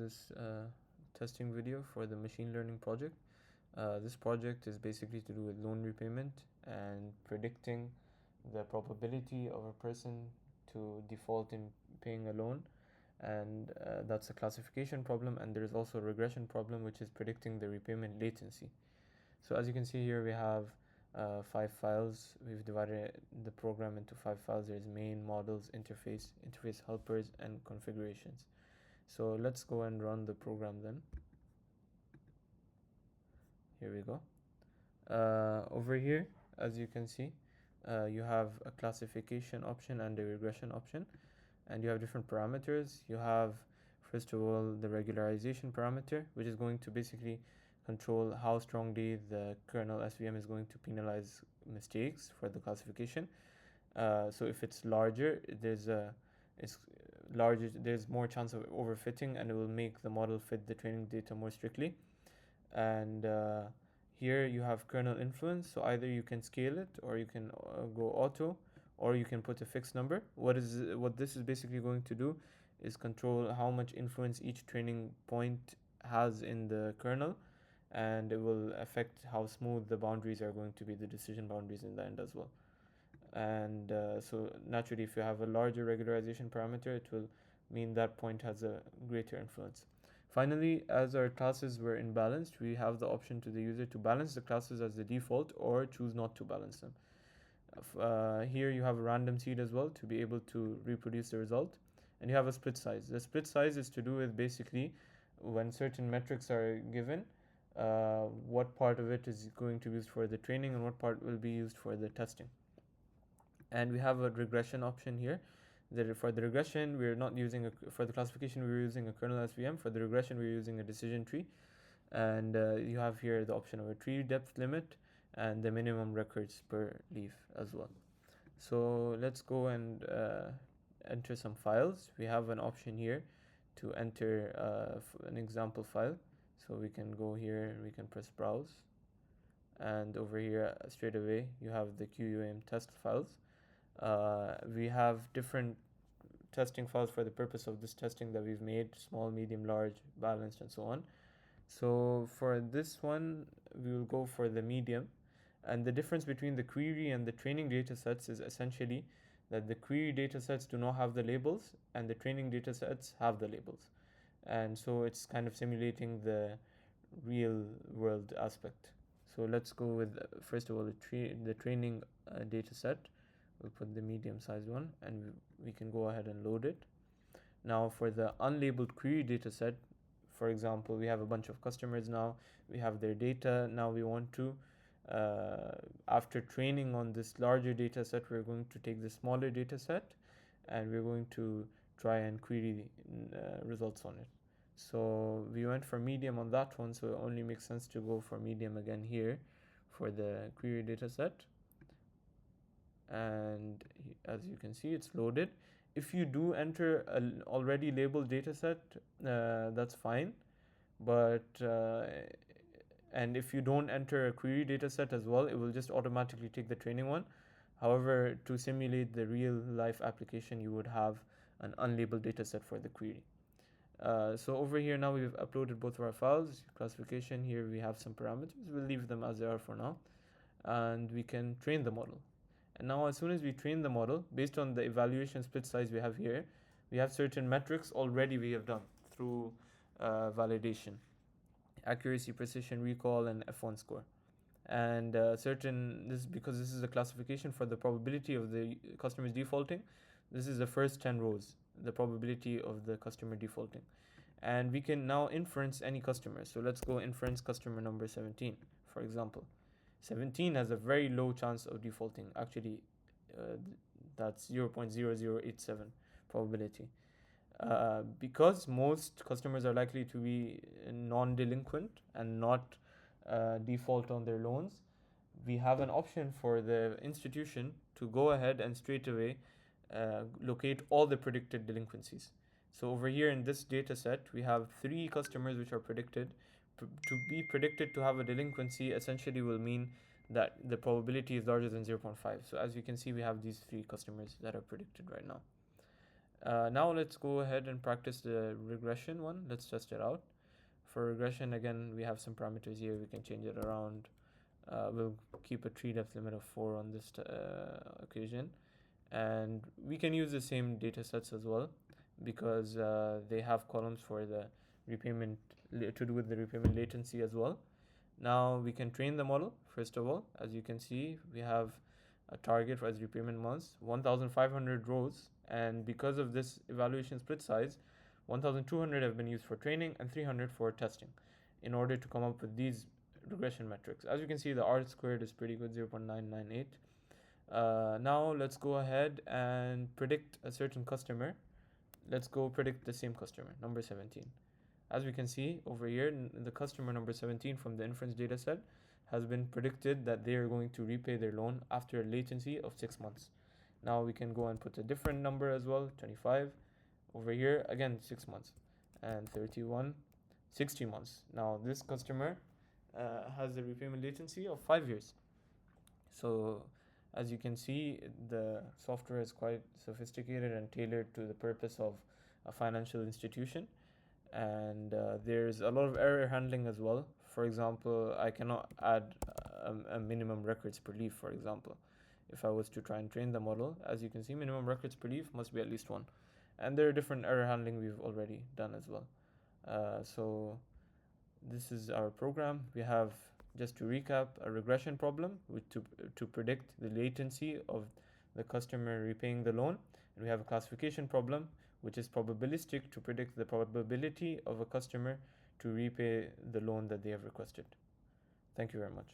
this testing video for the machine learning project. This project is basically to do with loan repayment and predicting the probability of a person to default in paying a loan, and that's a classification problem. And there is also a regression problem, which is predicting the repayment latency. So as you can see here, we have 5 files. We've divided the program into 5 files. There's main, models, interface helpers, and configurations. So let's go and run the program then. Here we go. Over here, as you can see, you have a classification option and a regression option, and you have different parameters. You have, first of all, the regularization parameter, which is going to basically control how strongly the kernel SVM is going to penalize mistakes for the classification. So if it's larger, there's more chance of overfitting, and it will make the model fit the training data more strictly. And here you have kernel influence, so either you can scale it, or you can go auto, or you can put a fixed number. What this is basically going to do is control how much influence each training point has in the kernel, and it will affect how smooth the boundaries are going to be, the decision boundaries in the end as well. And so naturally, if you have a larger regularization parameter, it will mean that point has a greater influence. Finally, as our classes were imbalanced, we have the option to the user to balance the classes as the default or choose not to balance them. Here you have a random seed as well to be able to reproduce the result, and you have a split size. The split size is to do with basically when certain metrics are given, what part of it is going to be used for the training and what part will be used for the testing. And we have a regression option here. For the regression, we're not using for the classification, we're using a kernel SVM. For the regression, we're using a decision tree. And you have here the option of a tree depth limit and the minimum records per leaf as well. So let's go and enter some files. We have an option here to enter an example file. So we can go here, we can press browse, and over here straight away you have the QuAM test files. We have different testing files for the purpose of this testing that we've made: small, medium, large, balanced, and so on. So for this one, we will go for the medium. And the difference between the query and the training datasets is essentially that the query datasets do not have the labels, and the training datasets have the labels. And so it's kind of simulating the real world aspect. So let's go with, first of all, the training dataset. We'll put the medium sized one, and we can go ahead and load it. Now for the unlabeled query dataset, for example, we have a bunch of customers now, we have their data. Now we want to, after training on this larger dataset, we're going to take the smaller dataset and we're going to try and query results on it. So we went for medium on that one, so it only makes sense to go for medium again here for the query dataset. And as you can see, it's loaded. If you do enter an already labeled dataset, that's fine, but and if you don't enter a query dataset as well, it will just automatically take the training one. However, to simulate the real life application, you would have an unlabeled dataset for the query. So over here now we've uploaded both of our files. Classification, here we have some parameters. We'll leave them as they are for now, and we can train the model. And now as soon as we train the model, based on the evaluation split size we have here, we have certain metrics already we have done through validation: accuracy, precision, recall, and F1 score. And because this is a classification for the probability of the customers defaulting, this is the first 10 rows, the probability of the customer defaulting. And we can now inference any customer. So let's go inference customer number 17, for example. 17 has a very low chance of defaulting. Actually, that's 0.0087 probability. Because most customers are likely to be non-delinquent and not default on their loans, we have an option for the institution to go ahead and straight away locate all the predicted delinquencies. So over here in this data set, we have 3 customers which are predicted. To be predicted to have a delinquency essentially will mean that the probability is larger than 0.5. So as you can see, we have these 3 customers that are predicted right now. Now let's go ahead and practice the regression one. Let's test it out. For regression, again, we have some parameters here. We can change it around. We'll keep a tree depth limit of 4 on this occasion. And we can use the same data sets as well, because they have columns for the repayment, to do with the repayment latency as well. Now we can train the model. First of all, as you can see, we have a target as repayment months, 1,500 rows, and because of this evaluation split size, 1,200 have been used for training and 300 for testing in order to come up with these regression metrics. As you can see, the R squared is pretty good, 0.998. Now let's go ahead and predict a certain customer. Let's go predict the same customer, number 17. As we can see over here, the customer number 17 from the inference dataset has been predicted that they are going to repay their loan after a latency of 6 months. Now we can go and put a different number as well, 25. Over here, again, 6 months. And 31, 60 months. Now this customer has a repayment latency of 5 years. So as you can see, the software is quite sophisticated and tailored to the purpose of a financial institution. And there's a lot of error handling as well. For example, I cannot add a minimum records per leaf, for example. If I was to try and train the model, as you can see, minimum records per leaf must be at least 1. And there are different error handling we've already done as well. So this is our program. We have, just to recap, a regression problem to predict the latency of the customer repaying the loan. And we have a classification problem, which is probabilistic, to predict the probability of a customer to repay the loan that they have requested. Thank you very much.